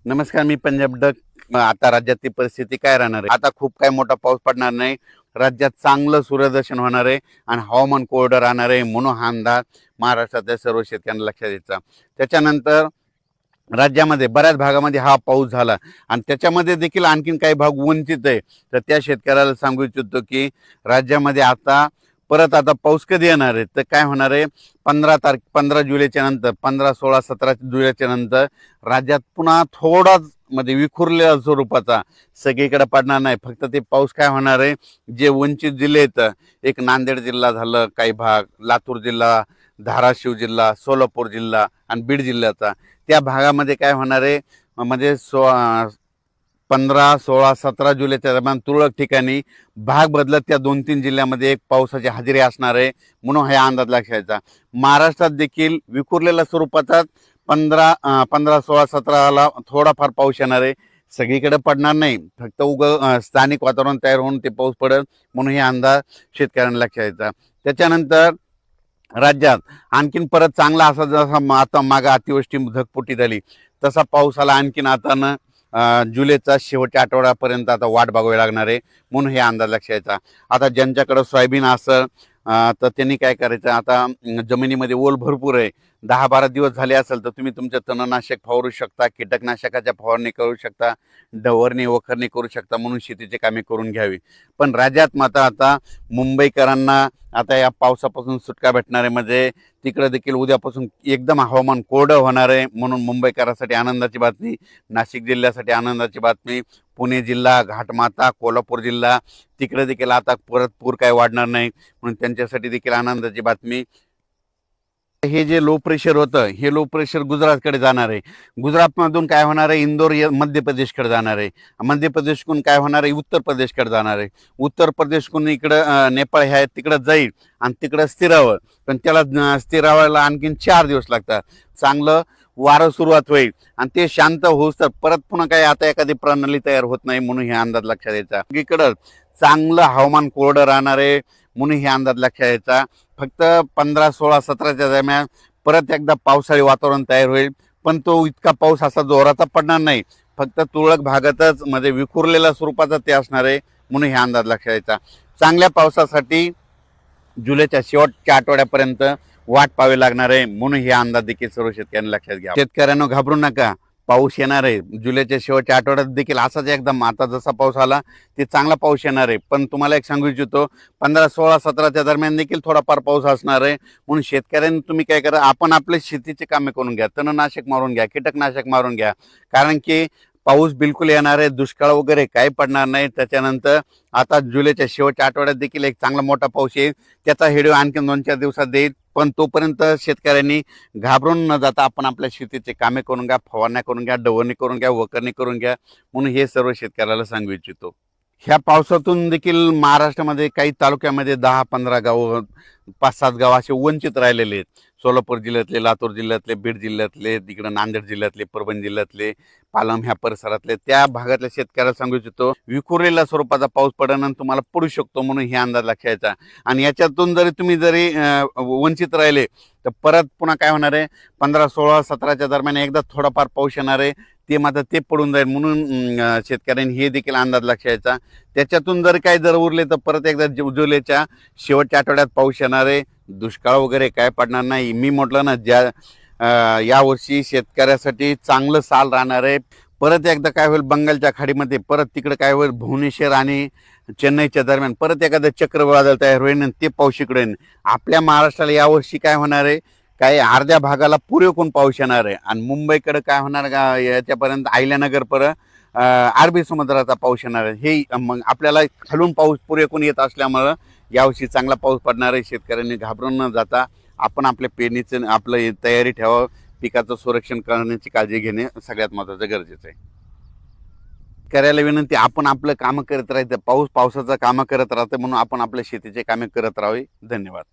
नमस्कार, मी पंजाब डक. आता राज्यातली परिस्थिती काय राहणार आहे? आता खूप काय मोठा पाऊस पडणार नाही. राज्यात चांगलं सूर्यदर्शन होणार आहे आणि हवामान कोरडं राहणार आहे म्हणून हा अंदाज महाराष्ट्रातल्या सर्व शेतकऱ्यांना लक्षात द्यायचा. त्याच्यानंतर राज्यामध्ये बऱ्याच भागामध्ये हा पाऊस झाला आणि त्याच्यामध्ये देखील आणखीन काही भाग वंचित आहे. तर त्या शेतकऱ्याला सांगू इच्छितो की राज्यामध्ये आता पाऊस कधी येणार आहे? तर काय होणार आहे, 15 जुलैच्या नंतर, 15, 16, 17 जुलैच्या नंतर राज्यात पुन्हा थोडाच विखुरलेल्या स्वरूपाचा सगळीकडे पडणार नाही. फक्त ते पाऊस काय होणार आहे, जे वंचित जिल्हे आहेत, एक नांदेड जिल्हा झालं, काही भाग लातूर जिल्हा, धाराशिव जिल्हा, सोलापूर जिल्हा आणि बीड जिल्ह्याचा, त्या भागामध्ये काय होणार आहे, 15, 16, 17 जुलैच्या दरम्यान तुरळक ठिकाणी भाग बदलत त्या 2-3 जिल्ह्यामध्ये एक पावसाची हजेरी असणार आहे म्हणून हा अंदाज लक्षायचा. महाराष्ट्रात देखील विखुरलेल्या स्वरूपाचाच 15, 16, 17ला थोडाफार पाऊस येणार आहे. सगळीकडे पडणार नाही, फक्त स्थानिक वातावरण तयार होऊन ते पाऊस पडेल म्हणून हे अंदाज शेतकऱ्यांना लक्षायचा. त्याच्यानंतर राज्यात आणखीन परत चांगला असा जसा आता मागं अतिवृष्टी ढगफुटी झाली तसा पाऊस आला आणखीन आता जुलैचा शेवटच्या आठवड्यापर्यंत आता वाट बघावी लागणार आहे म्हणून हे अंदाज लक्षायचा. आता ज्यांच्याकडे सोयाबीन असेल तर त्यांनी काय करायचं, आता जमिनीमध्ये ओल भरपूर आहे, 10-12 दिवस झाले असेल तर तुम्ही तुमचं तणनाशक फवारू शकता, कीटकनाशकाच्या फवारणी करू शकता, डवरणी वखरणी करू शकता म्हणून शेतीची कामे करून घ्यावी. पण राज्यात मात्र आता मुंबईकरांना आता या पावसापासून सुटका भेटणार आहे. तिकडे देखील उद्यापासून एकदम हवामान कोरडं होणार आहे म्हणून मुंबईकरांसाठी आनंदाची बातमी, नाशिक जिल्ह्यासाठी आनंदाची बातमी, पुणे जिल्हा, घाटमाता, कोल्हापूर जिल्हा तिकडे देखील आता परत पूर काय वाढणार नाही म्हणून त्यांच्यासाठी देखील आनंदाची बातमी. हे जे लो प्रेशर होतं, हे लो प्रेशर गुजरातकडे जाणार आहे. गुजरातमधून काय होणार आहे, इंदोर मध्य प्रदेशकडे जाणार आहे. मध्य प्रदेशकडून काय होणार आहे, उत्तर प्रदेशकडे जाणार आहे. उत्तर प्रदेशकडून इकडं नेपाळ ह्या तिकडं जाईल आणि तिकडं स्थिरावं, पण त्याला स्थिरावायला आणखीन 4 दिवस लागतात. चांगलं वारं सुरुवात होईल आणि ते शांत होऊस तर परत पुन्हा काय आता एखादी प्रणाली तयार होत नाही म्हणून हे अंदाज लक्षात द्यायचा. इकडं चांगलं हवामान कोरडं राहणार आहे म्हणून हे अंदाज लक्षात द्यायचा. फक्त 15, 16, 17च्या दरम्यान परत एकदा पावसाळी वातावरण तयार होईल, पण तो इतका पाऊस असा जोराचा पडणार नाही, फक्त तुरळक भागातच विखुरलेल्या स्वरूपाचा ते असणार आहे म्हणून हे अंदाज लक्षात द्यायचा. चांगल्या पावसासाठी जुलैच्या शेवटच्या आठवड्यापर्यंत वाट पाहावी लागणार आहे म्हणून हे अंदाज देखील सर्व शेतकऱ्यांनी लक्षात घ्या. शेतकऱ्यांना घाबरू नका, पाऊस येणार आहे. जुलैच्या शेवटच्या आठवड्यात देखील असाच एकदम आता जसा पाऊस आला ते चांगला पाऊस येणार आहे. पण तुम्हाला एक सांगू इच्छितो, 15, 16, 17च्या दरम्यान देखील थोडाफार पाऊस असणार आहे म्हणून शेतकऱ्यांनी तुम्ही काय करा, आपण आपले शेतीचे कामे करून घ्या, तणनाशक मारून घ्या, कीटकनाशक मारून घ्या, कारण की पाऊस बिलकुल येणार आहे, दुष्काळ वगैरे काही पडणार नाही. त्याच्यानंतर आता जुलैच्या शेवटच्या आठवड्यात देखील एक चांगला मोठा पाऊस येईल, त्याचा व्हिडिओ आणखी 2-4 दिवसात देईल. पण तोपर्यंत शेतकऱ्यांनी घाबरून न जाता आपण आपल्या शेतीचे कामे करून घ्या, फवारण्या करून घ्या, डवरणी करून घ्या, वखरणी करून घ्या म्हणून हे सर्व शेतकऱ्याला सांगू इच्छितो. ह्या पावसातून देखील महाराष्ट्रामध्ये काही तालुक्यामध्ये 10-15 गाव, 5-7 गाव असे वंचित राहिलेले आहेत. सोलापूर जिल्ह्यातले, लातूर जिल्ह्यातले, बीड जिल्ह्यातले, तिकडे नांदेड जिल्ह्यातले, परभणी जिल्ह्यातले, पालम ह्या परिसरातले, त्या भागातल्या शेतकऱ्याला सांगू इच्छितो, विखुरलेल्या स्वरूपाचा पाऊस पडणं तुम्हाला पडू शकतो म्हणून हे अंदाज लक्षात घ्यायचा. आणि याच्यातून तुम्ही वंचित राहिले तर परत पुन्हा काय होणार आहे, 15, 16, 17च्या दरम्यान एकदा थोडाफार पाऊस येणार आहे, ते मात्र ते पडून जाईल म्हणून शेतकऱ्यांनी हे देखील अंदाज लक्षात घ्यायचा. त्याच्यातून जर उरले तर परत एकदा जुलैच्या शेवटच्या आठवड्यात पाऊस येणार आहे. दुष्काळ वगैरे काय पडणार नाही. मी म्हटलं ना, यावर्षी शेतकऱ्यासाठी चांगलं साल राहणार आहे. परत एकदा काय होईल, बंगालच्या खाडीमध्ये परत तिकडे काय होईल, भुवनेश्वर आणि चेन्नईच्या दरम्यान परत एखादं चक्रवादळ तयार होईल आणि ते पाऊस इकडे येईल. आपल्या महाराष्ट्राला यावर्षी काय होणार आहे, काही अर्ध्या भागाला पुरेपूर पाऊस येणार आहे आणि मुंबईकडे काय होणार का याच्यापर्यंत अहिल्यानगरपर्यंत अरबी समुद्राचा पाऊस येणार आहे. हे मग आपल्याला खालून पाऊस पुरेपूर येत असल्यामुळं यावर्षी चांगला पाऊस पडणार आहे. शेतकऱ्यांनी घाबरून न जाता आपण आपल्या पेरणीचं आपलं तयारी ठेवावं, पिकाचं संरक्षण करण्याची काळजी घेणे सगळ्यात महत्त्वाचं गरजेचं आहे. करायला विनंती, आपण आपलं कामं करत राहायचं, पावसाचं कामं करत राहतं म्हणून आपण आपल्या शेतीचे कामे करत राहावे. धन्यवाद.